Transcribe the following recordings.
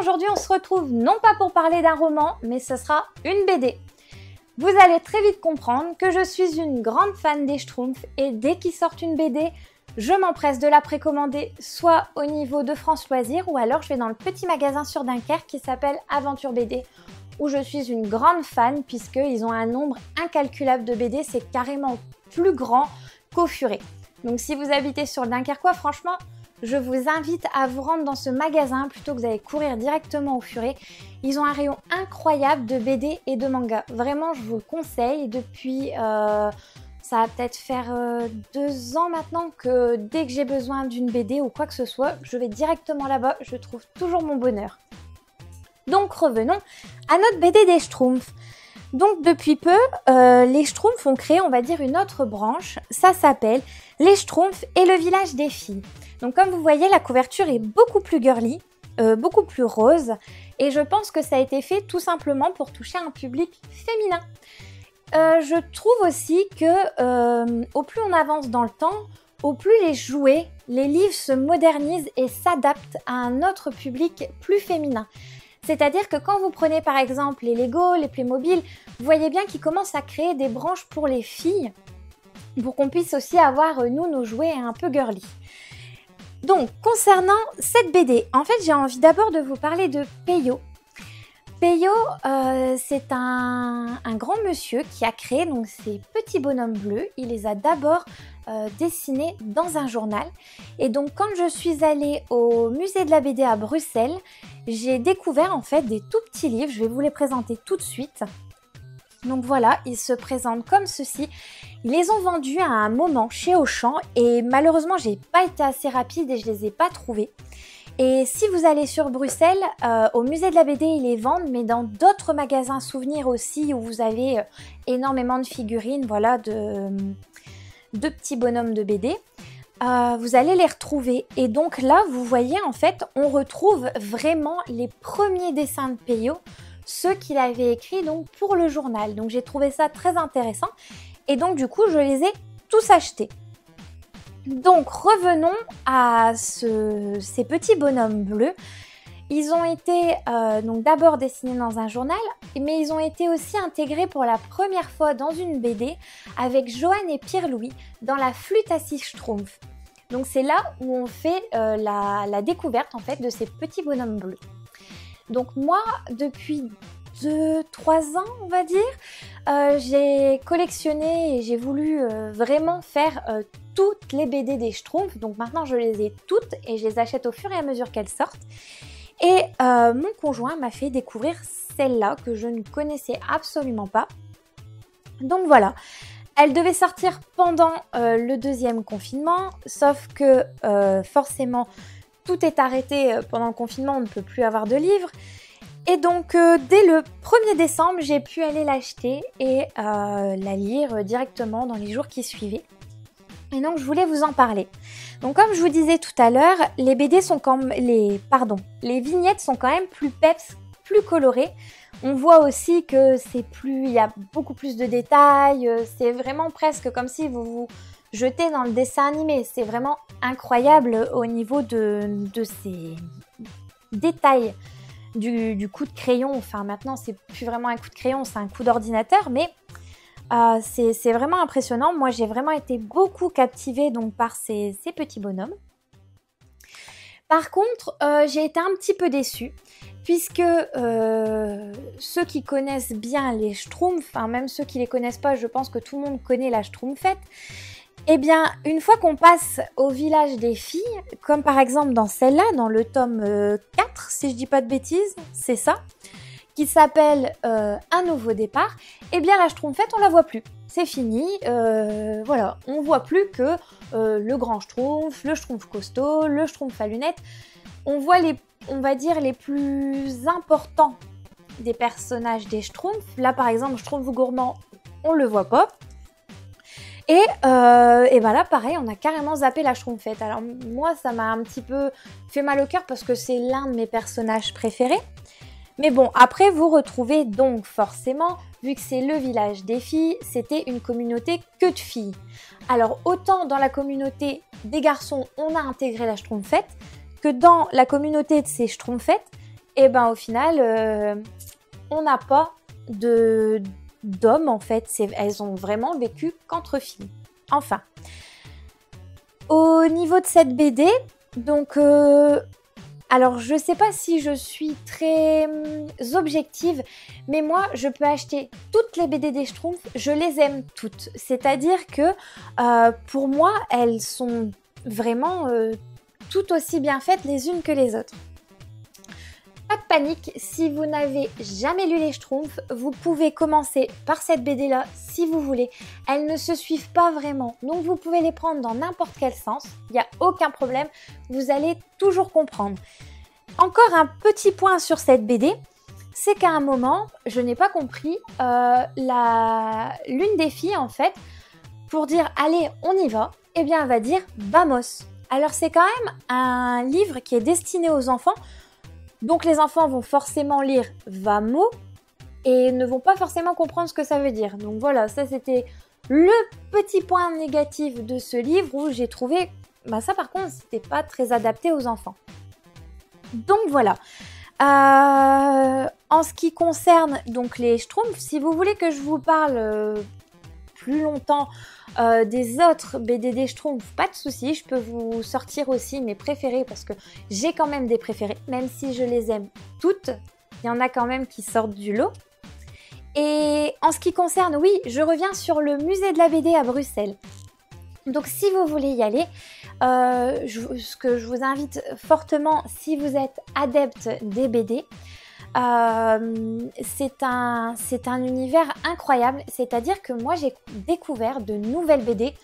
aujourd'hui on se retrouve non pas pour parler d'un roman, mais ce sera une BD. Vous allez très vite comprendre que je suis une grande fan des Schtroumpfs et dès qu'ils sortent une BD, je m'empresse de la précommander soit au niveau de France Loisirs ou alors je vais dans le petit magasin sur Dunkerque qui s'appelle Aventure BD où je suis une grande fan puisqu'ils ont un nombre incalculable de BD, c'est carrément plus grand qu'au Furet. Donc si vous habitez sur le Dunkerquois, franchement, je vous invite à vous rendre dans ce magasin plutôt que d'aller courir directement au Furet. Ils ont un rayon incroyable de BD et de manga. Vraiment, je vous le conseille. Depuis, ça va peut-être faire 2 ans maintenant que dès que j'ai besoin d'une BD ou quoi que ce soit, je vais directement là-bas. Je trouve toujours mon bonheur. Donc revenons à notre BD des Schtroumpfs. Donc depuis peu, les Schtroumpfs ont créé, on va dire, une autre branche. Ça s'appelle les Schtroumpfs et le village des filles. Donc comme vous voyez, la couverture est beaucoup plus girly, beaucoup plus rose. Et je pense que ça a été fait tout simplement pour toucher un public féminin. Je trouve aussi que au plus on avance dans le temps, au plus les jouets, les livres se modernisent et s'adaptent à un autre public plus féminin. C'est-à-dire que quand vous prenez par exemple les Lego, les Playmobil, vous voyez bien qu'ils commencent à créer des branches pour les filles pour qu'on puisse aussi avoir, nous, nos jouets un peu girly. Donc, concernant cette BD, en fait, j'ai envie d'abord de vous parler de Peyo. Peyo, c'est un grand monsieur qui a créé donc, ces petits bonhommes bleus. Il les a d'abord dessinés dans un journal. Et donc, quand je suis allée au musée de la BD à Bruxelles, j'ai découvert en fait des tout petits livres. Je vais vous les présenter tout de suite. Donc voilà, ils se présentent comme ceci. Ils les ont vendus à un moment chez Auchan et malheureusement, j'ai pas été assez rapide et je les ai pas trouvés. Et si vous allez sur Bruxelles, au musée de la BD, ils les vendent, mais dans d'autres magasins souvenirs aussi où vous avez énormément de figurines, voilà, de petits bonhommes de BD. Vous allez les retrouver. Et donc là, vous voyez, en fait, on retrouve vraiment les premiers dessins de Peyo, ceux qu'il avait écrits donc pour le journal. Donc j'ai trouvé ça très intéressant. Et donc du coup, je les ai tous achetés. Donc revenons à ces petits bonhommes bleus. Ils ont été donc d'abord dessinés dans un journal, mais ils ont été aussi intégrés pour la première fois dans une BD avec Johan et Pierre-Louis dans la flûte à six Schtroumpfs. Donc c'est là où on fait la découverte en fait de ces petits bonhommes bleus. Donc moi, depuis 2-3 ans, on va dire, j'ai collectionné et j'ai voulu vraiment faire toutes les BD des Schtroumpfs. Donc maintenant, je les ai toutes et je les achète au fur et à mesure qu'elles sortent. Et mon conjoint m'a fait découvrir celle-là que je ne connaissais absolument pas. Donc voilà, elle devait sortir pendant le 2e confinement, sauf que forcément, tout est arrêté pendant le confinement, on ne peut plus avoir de livres. Et donc, dès le 1er décembre, j'ai pu aller l'acheter et la lire directement dans les jours qui suivaient. Et donc, je voulais vous en parler. Donc, comme je vous disais tout à l'heure, les vignettes sont quand même plus peps, plus colorées. On voit aussi que il y a beaucoup plus de détails. C'est vraiment presque comme si vous vous jetez dans le dessin animé. C'est vraiment incroyable au niveau de ces détails du coup de crayon. Enfin, maintenant, c'est plus vraiment un coup de crayon, c'est un coup d'ordinateur, mais c'est vraiment impressionnant. Moi, j'ai vraiment été beaucoup captivée donc, par ces petits bonhommes. Par contre, j'ai été un petit peu déçue, puisque ceux qui connaissent bien les Schtroumpfs, enfin, même ceux qui ne les connaissent pas, je pense que tout le monde connaît la Schtroumpfette. Eh bien, une fois qu'on passe au village des filles, comme par exemple dans celle-là, dans le tome 4, si je dis pas de bêtises, c'est ça, qui s'appelle Un nouveau départ, eh bien la Schtroumpfette, on la voit plus. C'est fini, voilà, on voit plus que le grand Schtroumpf, le Schtroumpf costaud, le Schtroumpf à lunettes. On voit on va dire, les plus importants des personnages des Schtroumpfs. Là, par exemple, Schtroumpf gourmand, on le voit pas. Et ben là, pareil, on a carrément zappé la Schtroumpfette. Alors moi, ça m'a un petit peu fait mal au cœur parce que c'est l'un de mes personnages préférés. Mais bon, après, vous retrouvez donc forcément, vu que c'est le village des filles, c'était une communauté que de filles. Alors autant dans la communauté des garçons, on a intégré la Schtroumpfette, que dans la communauté de ces Schtroumpfettes, et ben au final, on n'a pas d'hommes en fait. Elles ont vraiment vécu qu'entre filles. Enfin, au niveau de cette BD, donc alors je sais pas si je suis très objective, mais moi je peux acheter toutes les BD des Schtroumpfs, je les aime toutes. C'est-à-dire que pour moi elles sont vraiment tout aussi bien faites les unes que les autres. Pas de panique, si vous n'avez jamais lu les Schtroumpfs, vous pouvez commencer par cette BD là si vous voulez. Elles ne se suivent pas vraiment, donc vous pouvez les prendre dans n'importe quel sens, il n'y a aucun problème, vous allez toujours comprendre. Encore un petit point sur cette BD, c'est qu'à un moment, je n'ai pas compris, l'une des filles en fait, pour dire allez on y va, eh bien elle va dire vamos. Alors c'est quand même un livre qui est destiné aux enfants, donc les enfants vont forcément lire vamos et ne vont pas forcément comprendre ce que ça veut dire. Donc voilà, ça c'était le petit point négatif de ce livre où j'ai trouvé, ça par contre c'était pas très adapté aux enfants. Donc voilà. En ce qui concerne donc les Schtroumpfs, si vous voulez que je vous parle plus longtemps des autres BD des Schtroumpfs, pas de souci, je peux vous sortir aussi mes préférés parce que j'ai quand même des préférés, même si je les aime toutes, il y en a quand même qui sortent du lot. Et en ce qui concerne, oui, je reviens sur le musée de la BD à Bruxelles. Donc si vous voulez y aller, ce que je vous invite fortement, si vous êtes adepte des BD, c'est un univers incroyable, c'est-à-dire que moi j'ai découvert de nouvelles BD.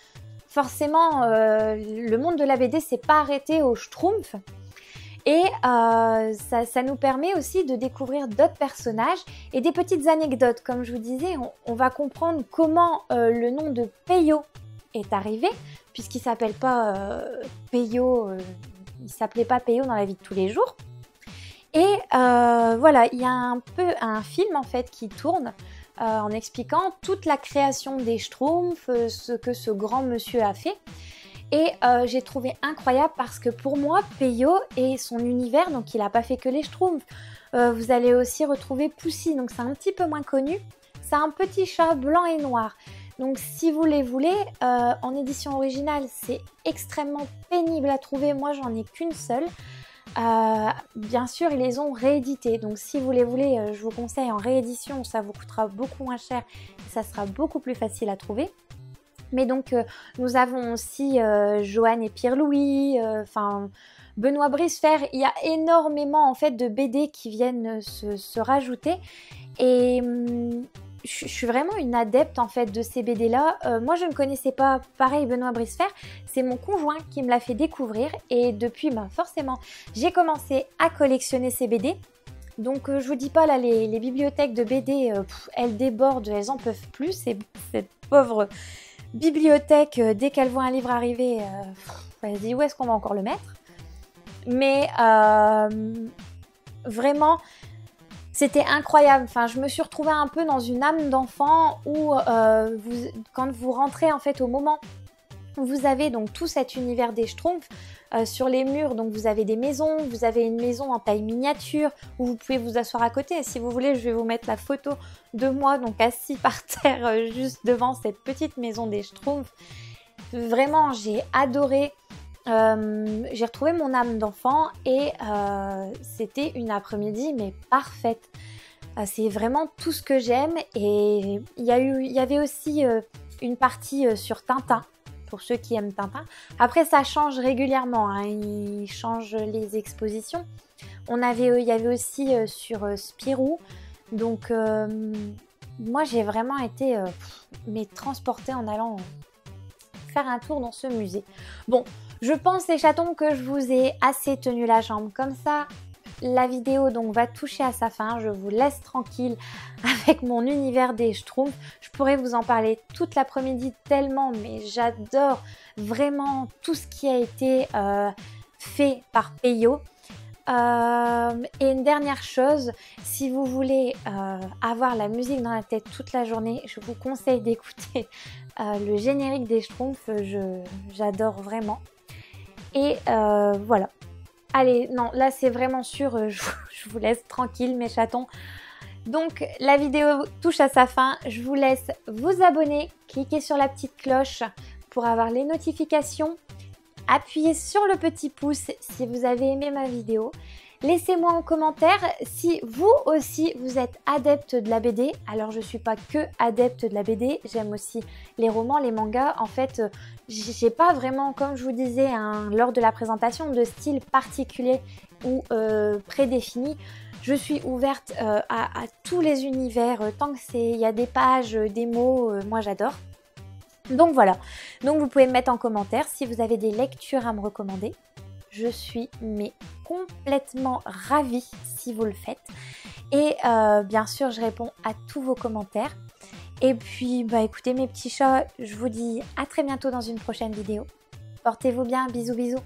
Forcément, le monde de la BD s'est pas arrêté aux Schtroumpfs et ça nous permet aussi de découvrir d'autres personnages et des petites anecdotes. Comme je vous disais, on va comprendre comment le nom de Peyo est arrivé, puisqu'il s'appelle pas Peyo, il s'appelait pas Peyo dans la vie de tous les jours. Et voilà, il y a un film en fait qui tourne en expliquant toute la création des Schtroumpfs, ce que ce grand monsieur a fait. Et j'ai trouvé incroyable parce que pour moi, Peyo et son univers, donc il n'a pas fait que les Schtroumpfs. Vous allez aussi retrouver Poussy, donc c'est un petit peu moins connu. C'est un petit chat blanc et noir. Donc si vous les voulez, en édition originale, c'est extrêmement pénible à trouver. Moi, j'en ai qu'une seule. Bien sûr, ils les ont réédités. Donc si vous les voulez, je vous conseille en réédition. Ça vous coûtera beaucoup moins cher et ça sera beaucoup plus facile à trouver. Mais donc, nous avons aussi Joanne et Pierre-Louis, Benoît Brisefer. Il y a énormément en fait de BD qui viennent se rajouter. Et je suis vraiment une adepte en fait de ces BD là. Moi je ne connaissais pas pareil Benoît Brisefer, c'est mon conjoint qui me l'a fait découvrir et depuis forcément j'ai commencé à collectionner ces BD. Donc je vous dis pas là, les bibliothèques de BD elles débordent, elles en peuvent plus, cette pauvre bibliothèque dès qu'elle voit un livre arriver, elle se dit où est-ce qu'on va encore le mettre. Mais vraiment c'était incroyable, je me suis retrouvée un peu dans une âme d'enfant où quand vous rentrez en fait au moment où vous avez donc tout cet univers des Schtroumpfs sur les murs, donc vous avez des maisons, vous avez une maison en taille miniature où vous pouvez vous asseoir à côté. Et si vous voulez, je vais vous mettre la photo de moi donc assis par terre juste devant cette petite maison des Schtroumpfs. Vraiment, j'ai adoré. J'ai retrouvé mon âme d'enfant et c'était une après-midi mais parfaite. C'est vraiment tout ce que j'aime et il y avait aussi une partie sur Tintin pour ceux qui aiment Tintin. Après ça change régulièrement, hein, ils changent les expositions. Il y avait aussi sur Spirou. Donc moi j'ai vraiment été transportée en allant faire un tour dans ce musée. Bon, je pense les chatons que je vous ai assez tenu la jambe. Comme ça, la vidéo donc va toucher à sa fin. Je vous laisse tranquille avec mon univers des Schtroumpfs. Je pourrais vous en parler toute l'après-midi tellement, mais j'adore vraiment tout ce qui a été fait par Peyo. Et une dernière chose, si vous voulez avoir la musique dans la tête toute la journée, je vous conseille d'écouter le générique des Schtroumpfs. J'adore vraiment. Et voilà. Allez, non, là c'est vraiment sûr, je vous laisse tranquille mes chatons. Donc la vidéo touche à sa fin, je vous laisse vous abonner, cliquez sur la petite cloche pour avoir les notifications, appuyez sur le petit pouce si vous avez aimé ma vidéo. Laissez-moi en commentaire si vous aussi vous êtes adepte de la BD. Alors je ne suis pas que adepte de la BD, j'aime aussi les romans, les mangas. En fait, j'ai pas vraiment, comme je vous disais lors de la présentation, de style particulier ou prédéfini. Je suis ouverte à tous les univers, tant que il y a des pages, des mots, moi j'adore. Donc voilà, donc vous pouvez me mettre en commentaire si vous avez des lectures à me recommander. Je suis complètement ravie si vous le faites. Et bien sûr, je réponds à tous vos commentaires. Et puis, bah écoutez mes petits chats, je vous dis à très bientôt dans une prochaine vidéo. Portez-vous bien, bisous bisous.